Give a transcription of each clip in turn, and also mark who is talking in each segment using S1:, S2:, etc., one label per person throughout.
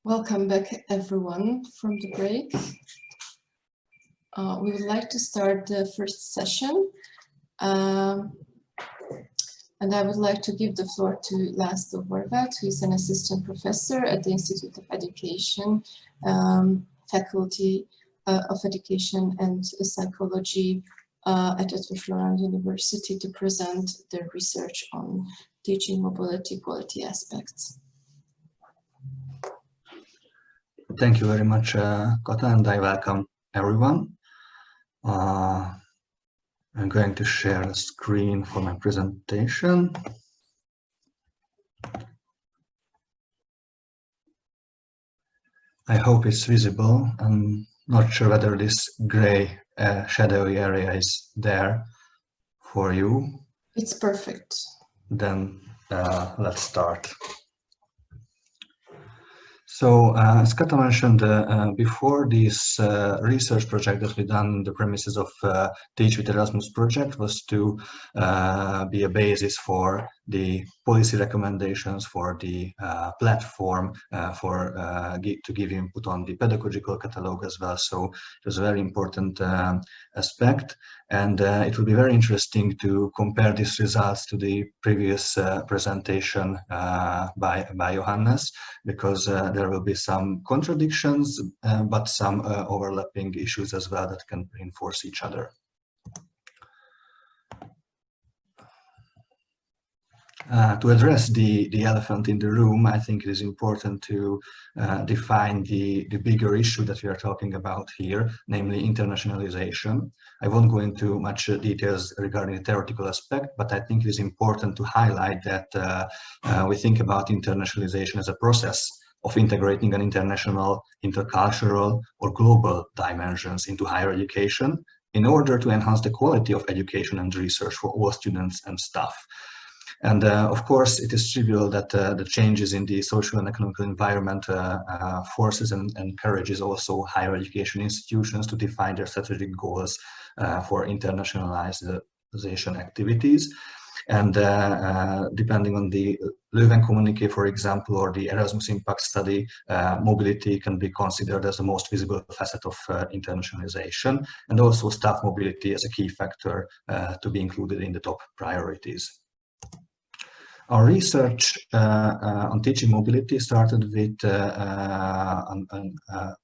S1: Welcome back, everyone, from the break. We would like to start the first session. And I would like to give the floor to László Horváth, who is an assistant professor at the Institute of Education, Faculty of Education and Psychology at Horváth University, to present their research on teaching mobility quality aspects.
S2: Thank you very much, Kata, and I welcome everyone. I'm going to share a screen for my presentation. I hope it's visible. I'm not sure whether this gray shadowy area is there for you.
S1: It's perfect.
S2: Then let's start. So, as Kata mentioned before, this research project that we done in the premises of Teach with Erasmus project was to be a basis for the policy recommendations, for the platform, to give input on the pedagogical catalog as well. So it was a very important aspect, and it will be very interesting to compare these results to the previous presentation by Johannes, because there will be some contradictions, but some overlapping issues as well that can reinforce each other. To address the elephant in the room, I think it is important to define the bigger issue that we are talking about here, namely internationalization. I won't go into much details regarding the theoretical aspect, but I think it is important to highlight that we think about internationalization as a process of integrating an international, intercultural, or global dimensions into higher education in order to enhance the quality of education and research for all students and staff. And of course, it is trivial that the changes in the social and economic environment forces and encourages also higher education institutions to define their strategic goals for internationalization activities. And depending on the Leuven communique, for example, or the Erasmus impact study, mobility can be considered as the most visible facet of internationalization, and also staff mobility as a key factor to be included in the top priorities. Our research on teaching mobility started with an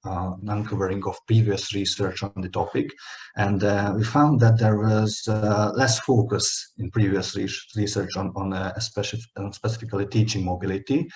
S2: uncovering of previous research on the topic, and we found that there was less focus in previous research on specifically teaching mobility.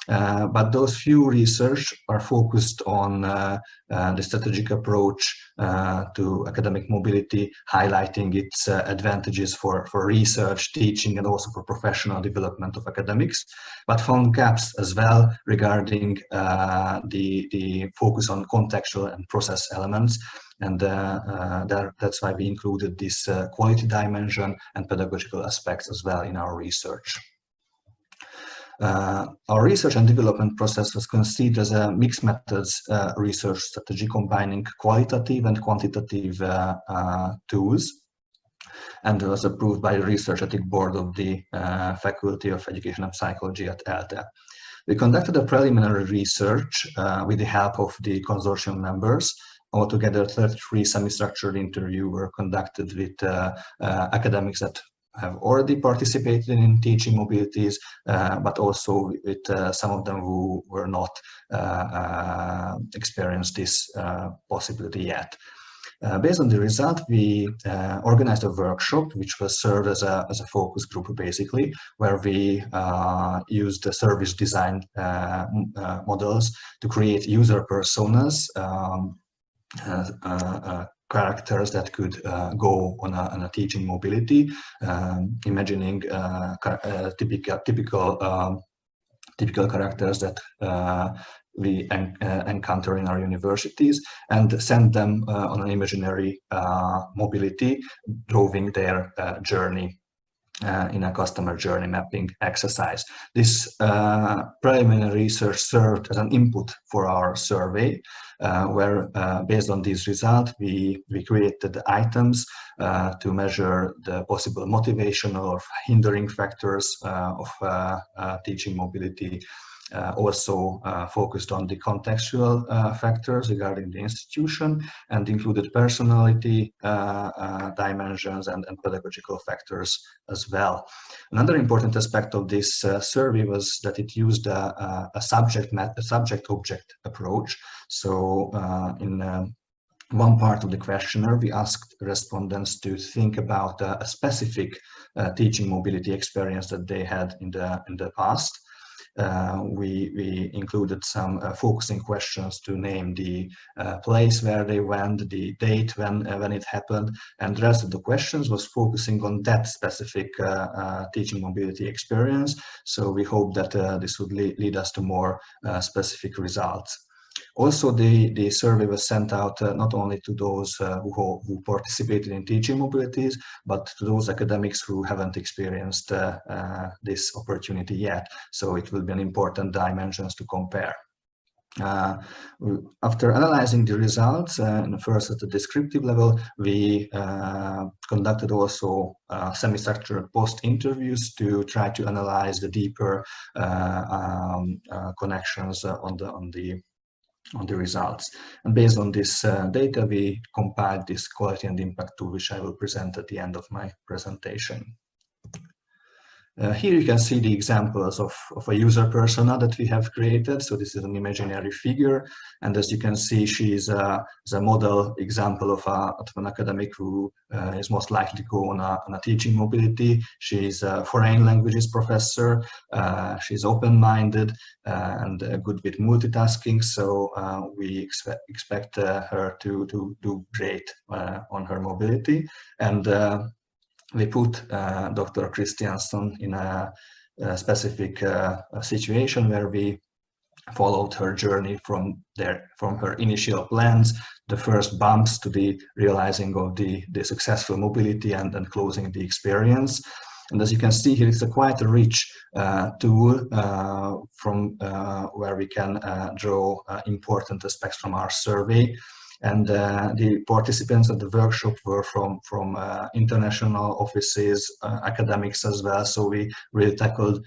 S2: But those few research are focused on the strategic approach to academic mobility, highlighting its advantages for research, teaching, and also for professional development of academics, but found gaps as well regarding the focus on contextual and process elements. And that's why we included this quality dimension and pedagogical aspects as well in our research. Our research and development process was conceived as a mixed methods research strategy combining qualitative and quantitative tools, and it was approved by the Research Ethic Board of the Faculty of Education and Psychology at ELTE. We conducted a preliminary research with the help of the consortium members. Altogether, 33 semi-structured interviews were conducted with academics that have already participated in teaching mobilities, but also with some of them who were not experienced this possibility yet. Based on the result, we organized a workshop which was served as a focus group, basically, where we used the service design models to create user personas, characters that could go on a teaching mobility, imagining typical characters that we encounter in our universities, and send them on an imaginary mobility, drawing their journey in a customer journey mapping exercise. This preliminary research served as an input for our survey, where based on these results, we created items to measure the possible motivational or hindering factors of teaching mobility, also focused on the contextual factors regarding the institution and included personality dimensions and pedagogical factors as well. Another important aspect of this survey was that it used a subject-object approach. So in one part of the questionnaire, we asked respondents to think about a specific teaching mobility experience that they had in the past. We included some focusing questions to name the place where they went, the date when it happened, and the rest of the questions was focusing on that specific teaching mobility experience. So we hope that this would lead us to more specific results. Also, the survey was sent out not only to those who participated in teaching mobilities, but to those academics who haven't experienced this opportunity yet. So it will be an important dimensions to compare. After analyzing the results, first at the descriptive level, we conducted also semi-structured post-interviews to try to analyze the deeper connections on the results. And based on this data, we compiled this quality and impact tool, which I will present at the end of my presentation. Here you can see the examples of a user persona that we have created. So this is an imaginary figure, and as you can see, she is a model example of an academic who is most likely to go on a teaching mobility. She is a foreign languages professor. She's open-minded and good with multitasking. So we expect her to do great on her mobility. And we put Dr. Christiansen in a specific situation where we followed her journey from her initial plans, the first bumps to the realizing of the successful mobility and then closing the experience. And as you can see here, it's quite a rich tool from where we can draw important aspects from our survey. And the participants at the workshop were from international offices, academics as well. So we really tackled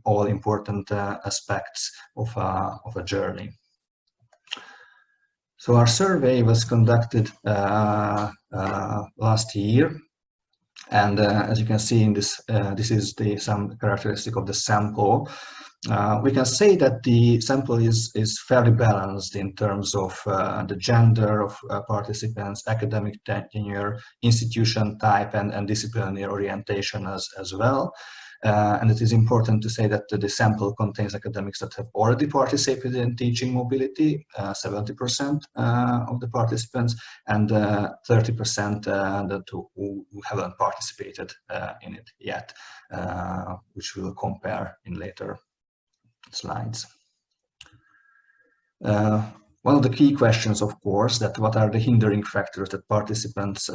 S2: all important aspects of a journey. So our survey was conducted last year. And as you can see in this, this is some characteristic of the sample. We can say that the sample is fairly balanced in terms of the gender of participants, academic tenure, institution type, and disciplinary orientation as well. And it is important to say that the sample contains academics that have already participated in teaching mobility, 70% of the participants, and 30% who haven't participated in it yet, which we'll compare in later slides. One of the key questions, of course, that what are the hindering factors that participants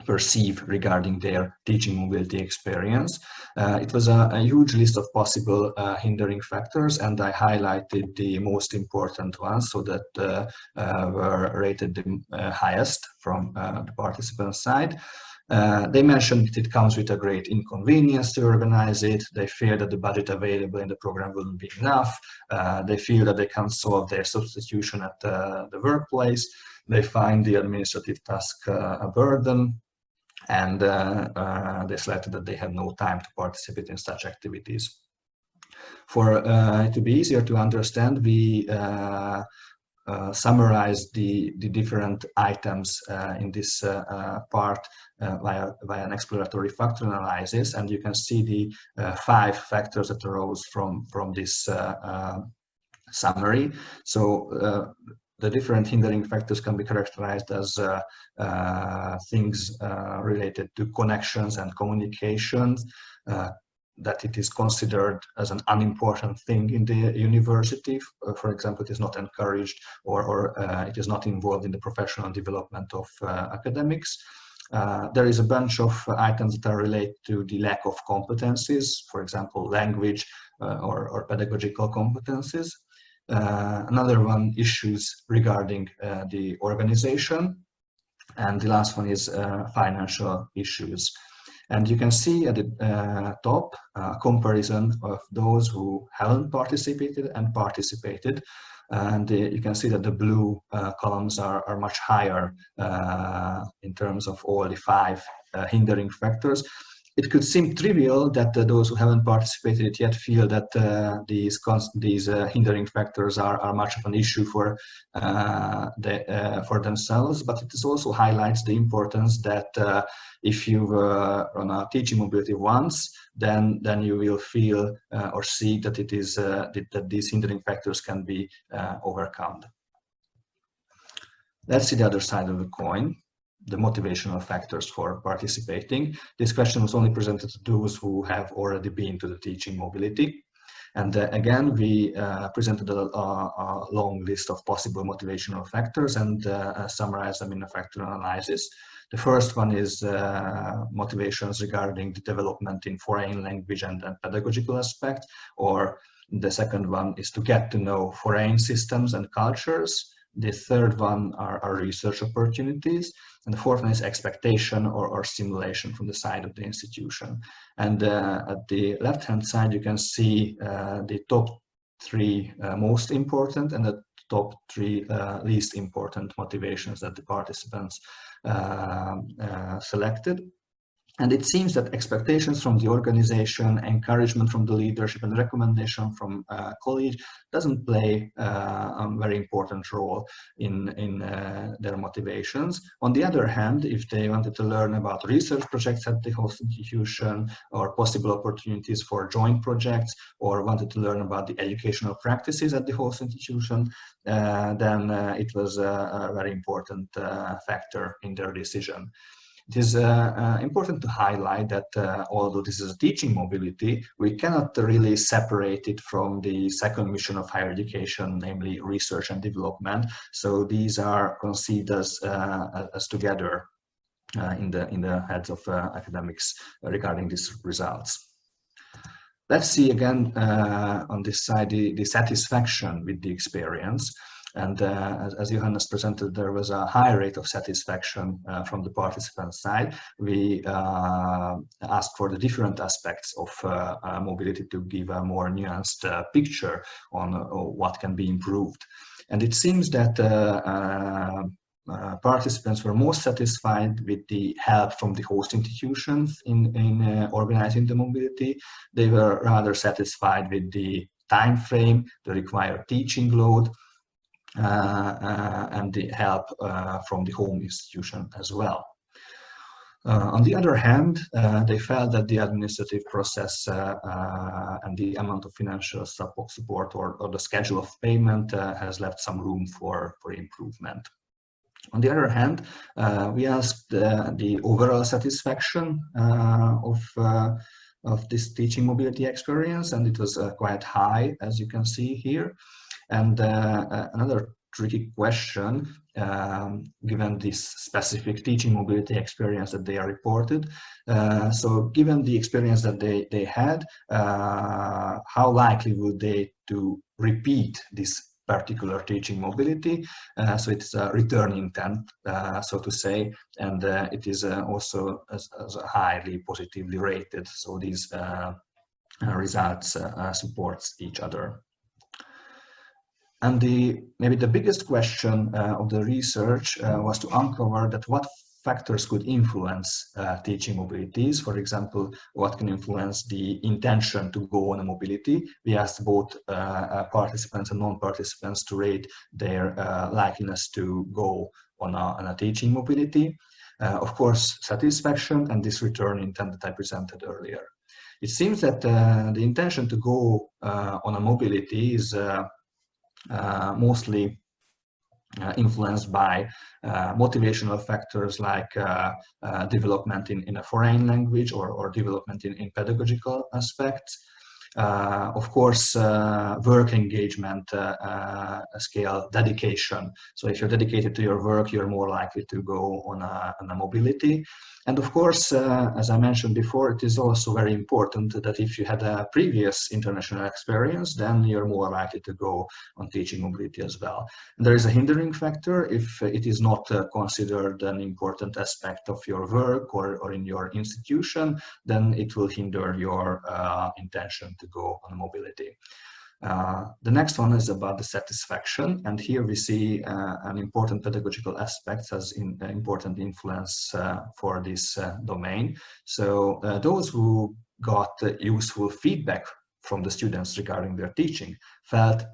S2: perceive regarding their teaching mobility experience. It was a huge list of possible hindering factors, and I highlighted the most important ones so that were rated the highest from the participant side. They mentioned that it comes with a great inconvenience to organize it. They fear that the budget available in the program wouldn't be enough. They feel that they can't solve their substitution at the workplace. They find the administrative task a burden. And they selected that they had no time to participate in such activities. For it to be easier to understand, we summarized the different items in this part via an exploratory factor analysis, and you can see the 5 factors that arose from this summary. So the different hindering factors can be characterized as things related to connections and communications, that it is considered as an unimportant thing in the university. For example, it is not encouraged or it is not involved in the professional development of academics. There is a bunch of items that are related to the lack of competencies, for example, language or pedagogical competencies. Another one, issues regarding the organization, and the last one is financial issues. And you can see at the top a comparison of those who haven't participated and participated. And you can see that the blue columns are much higher in terms of all the 5 hindering factors. It could seem trivial that those who haven't participated yet feel that these hindering factors are much of an issue for themselves, but it also highlights the importance that if you run a teaching mobility once, then you will feel or see that it is that these hindering factors can be overcome. Let's see the other side of the coin, the motivational factors for participating. This question was only presented to those who have already been to the teaching mobility. And again, we presented a long list of possible motivational factors and summarized them in a factor analysis. The first one is motivations regarding the development in foreign language and pedagogical aspect, or the second one is to get to know foreign systems and cultures. The third one are research opportunities, and the fourth one is expectation or stimulation from the side of the institution. And at the left-hand side, you can see the top 3 most important and the top 3 least important motivations that the participants selected. And it seems that expectations from the organization, encouragement from the leadership, and recommendation from colleagues doesn't play a very important role in their motivations. On the other hand, if they wanted to learn about research projects at the host institution, or possible opportunities for joint projects, or wanted to learn about the educational practices at the host institution, then it was a very important factor in their decision. It is important to highlight that although this is a teaching mobility, we cannot really separate it from the second mission of higher education, namely research and development. So these are conceived as together in the heads of academics regarding these results. Let's see again on this side the satisfaction with the experience. And as Johannes presented, there was a high rate of satisfaction from the participant side. We asked for the different aspects of mobility to give a more nuanced picture on what can be improved. And it seems that participants were most satisfied with the help from the host institutions in organizing the mobility. They were rather satisfied with the time frame, the required teaching load, and the help from the home institution as well. On the other hand, they felt that the administrative process and the amount of financial support or the schedule of payment has left some room for improvement. On the other hand, we asked the overall satisfaction of this teaching mobility experience, and it was quite high, as you can see here. And another tricky question, given this specific teaching mobility experience that they are reported. So given the experience that they had, how likely would they to repeat this particular teaching mobility? So it's a return intent, so to say, and it is also as highly positively rated. So these results supports each other. And maybe the biggest question of the research was to uncover that what factors could influence teaching mobilities. For example, what can influence the intention to go on a mobility. We asked both participants and non-participants to rate their likeliness to go on a teaching mobility. Of course, satisfaction and this return intent that I presented earlier. It seems that the intention to go on a mobility is mostly influenced by motivational factors like development in a foreign language or development in pedagogical aspects. Of course, work engagement scale, dedication. So if you're dedicated to your work, you're more likely to go on a mobility. And of course, as I mentioned before, it is also very important that if you had a previous international experience, then you're more likely to go on teaching mobility as well. And there is a hindering factor if it is not considered an important aspect of your work or in your institution, then it will hinder your intention to go on mobility. The next one is about the satisfaction, and here we see an important pedagogical aspect as important influence for this domain. So those who got useful feedback from the students regarding their teaching felt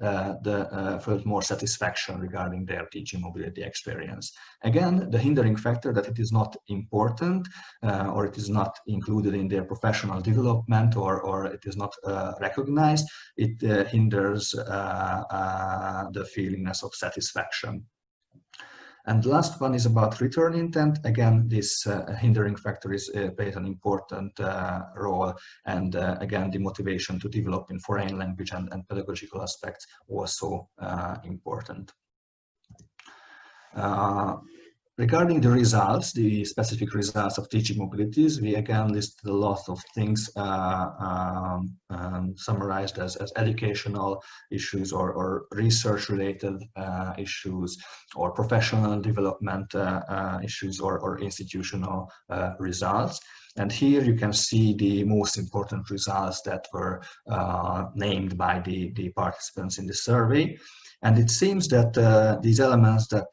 S2: more satisfaction regarding their teaching mobility experience. Again, the hindering factor that it is not important or it is not included in their professional development or it is not recognized, it hinders the feelingness of satisfaction. And the last one is about return intent. Again, this hindering factor plays an important role, and again, the motivation to develop in foreign language and pedagogical aspects also important. Regarding the results, the specific results of teaching mobilities, we again listed a lot of things summarized as educational issues or research-related issues or professional development issues or institutional results. And here you can see the most important results that were named by the participants in the survey. And it seems that these elements that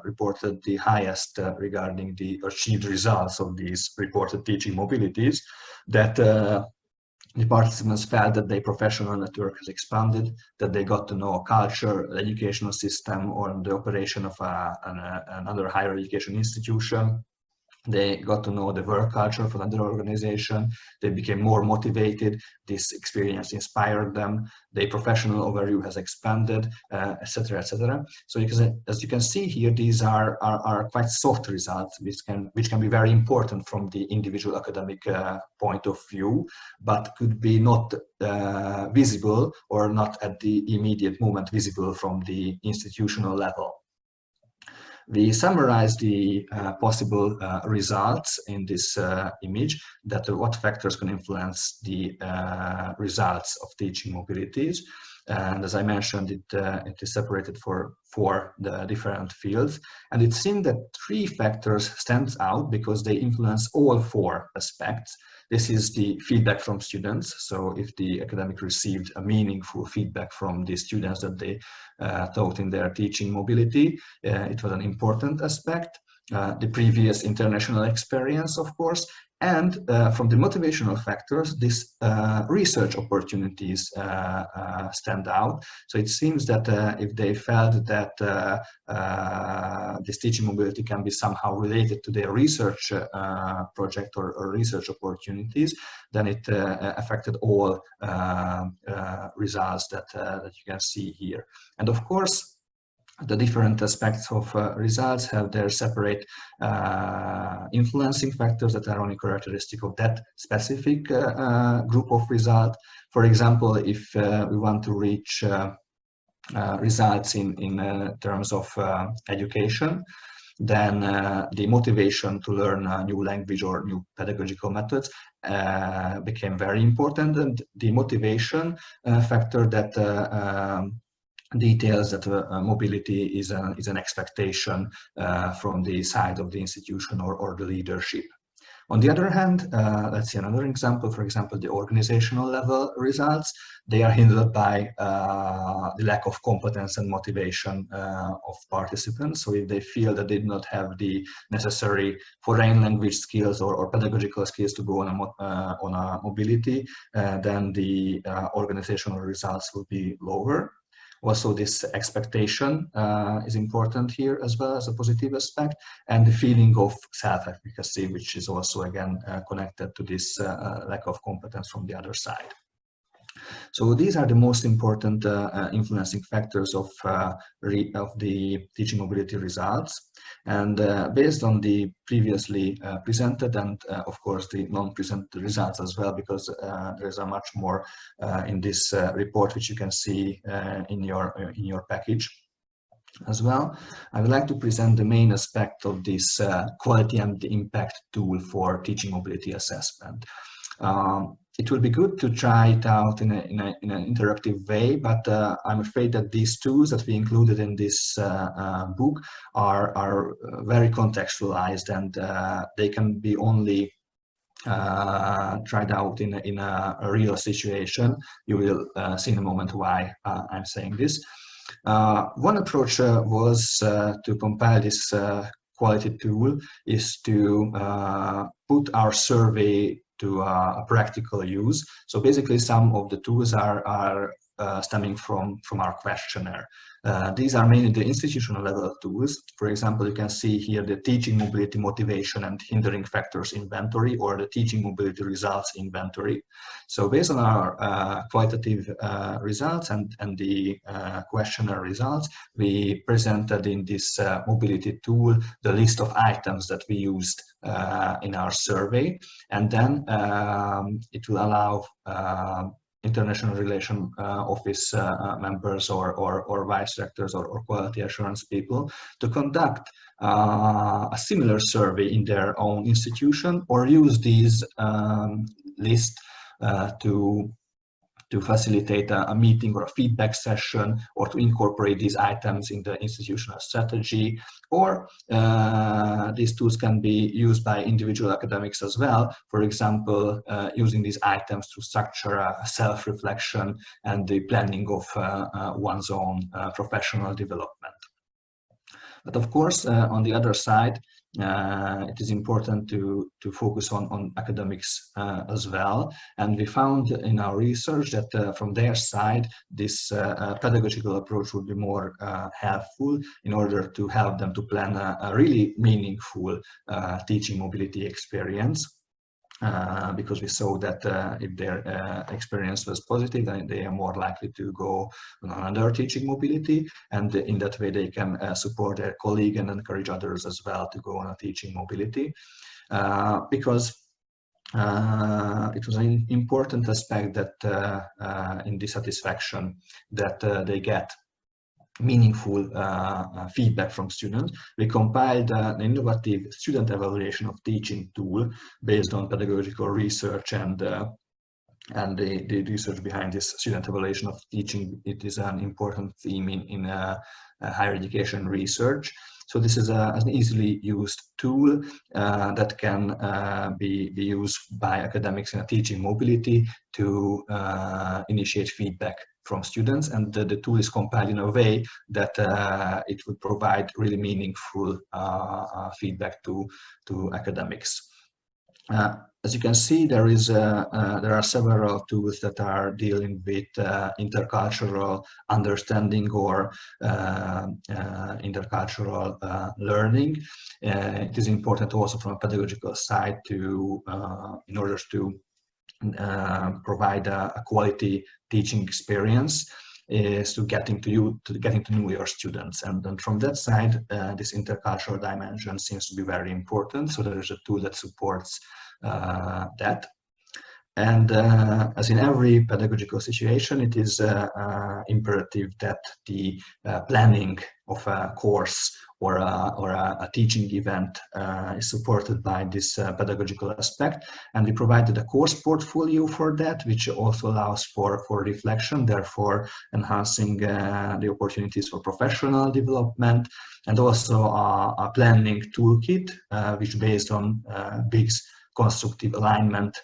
S2: reported the highest regarding the achieved results of these reported teaching mobilities, that the participants felt that their professional network has expanded, that they got to know culture, educational system, or the operation of another higher education institution. They got to know the work culture of another organization. They became more motivated. This experience inspired them. Their professional overview has expanded, etc., etc. So as you can see here, these are quite soft results, which can be very important from the individual academic point of view, but could be not visible or not at the immediate moment visible from the institutional level. We summarize the possible results in this image, that what factors can influence the results of teaching mobilities. And as I mentioned, it is separated for the different fields. And it seems that 3 factors stand out because they influence all 4 aspects. This is the feedback from students. So if the academic received a meaningful feedback from the students that they taught in their teaching mobility, it was an important aspect. The previous international experience, of course, and from the motivational factors, these research opportunities stand out. So it seems that if they felt that this teaching mobility can be somehow related to their research project or research opportunities, then it affected all results that you can see here. And of course, the different aspects of results have their separate influencing factors that are only characteristic of that specific group of results. For example, if we want to reach results in terms of education, then the motivation to learn a new language or new pedagogical methods became very important, and the motivation factor that details that mobility is an expectation from the side of the institution or the leadership. On the other hand, let's see another example. For example, the organizational level results, they are hindered by the lack of competence and motivation of participants. So if they feel that they do not have the necessary foreign language skills or pedagogical skills to go on a mobility, then the organizational results will be lower. Also, this expectation is important here as well as a positive aspect, and the feeling of self-efficacy, which is also again connected to this lack of competence from the other side. So these are the most important influencing factors of the teaching mobility results. And based on the previously presented and of course the non-presented results as well, because there's a much more in this report which you can see in your package. as well. I would like to present the main aspect of this quality and impact tool for teaching mobility assessment. It will be good to try it out in an interactive way, but I'm afraid that these tools that we included in this book are very contextualized, and they can be only tried out in a real situation. You will see in a moment why I'm saying this. One approach was to compile this quality tool is to put our survey to a practical use. So basically some of the tools are stemming from our questionnaire. These are mainly the institutional level tools. For example, you can see here the teaching mobility motivation and hindering factors inventory, or the teaching mobility results inventory. So based on our qualitative results and the questionnaire results, we presented in this mobility tool the list of items that we used in our survey, and then it will allow international relation office members or vice directors or quality assurance people to conduct a similar survey in their own institution, or use these lists to facilitate a meeting or a feedback session, or to incorporate these items in the institutional strategy. Or these tools can be used by individual academics as well, for example, using these items to structure a self-reflection and the planning of one's own professional development. But of course, on the other side, it is important to focus on academics as well. And we found in our research that from their side, this pedagogical approach would be more helpful in order to help them to plan a really meaningful teaching mobility experience. Because we saw that if their experience was positive, then they are more likely to go on another teaching mobility, and in that way they can support their colleague and encourage others as well to go on a teaching mobility. Because it was an important aspect that in dissatisfaction that they get meaningful feedback from students. We compiled an innovative student evaluation of teaching tool based on pedagogical research and the research behind this student evaluation of teaching. It is an important theme in higher education research. So this is an easily used tool that can be used by academics in a teaching mobility to initiate feedback from students, and the tool is compiled in a way that it would provide really meaningful feedback to academics. As you can see, there are several tools that are dealing with intercultural understanding or intercultural learning. It is important also from a pedagogical side to, in order to provide a quality teaching experience, is to getting to know your students, and then from that side, this intercultural dimension seems to be very important. So there is a tool that supports that. And as in every pedagogical situation, it is imperative that the planning of a course or a teaching event is supported by this pedagogical aspect. And we provided a course portfolio for that, which also allows for reflection, therefore enhancing the opportunities for professional development, and also a planning toolkit, which based on Big's constructive alignment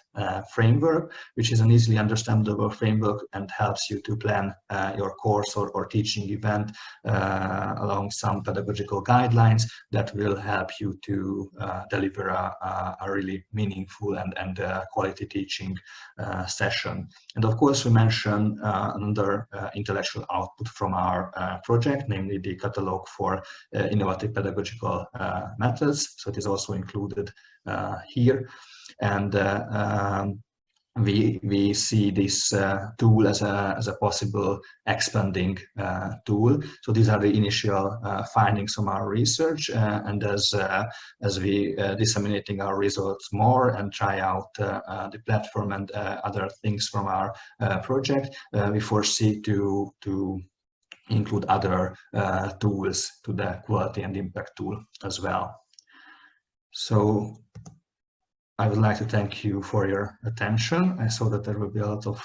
S2: framework, which is an easily understandable framework and helps you to plan your course or teaching event along some pedagogical guidelines that will help you to deliver a really meaningful and quality teaching session. And of course, we mentioned another intellectual output from our project, namely the catalog for innovative pedagogical methods. So it is also included here. And we see this tool as a possible expanding tool. So these are the initial findings from our research, and as we disseminating our results more and try out the platform and other things from our project, we foresee to include other tools to the quality and impact tool as well. So I would like to thank you for your attention. I saw that there will be a lot of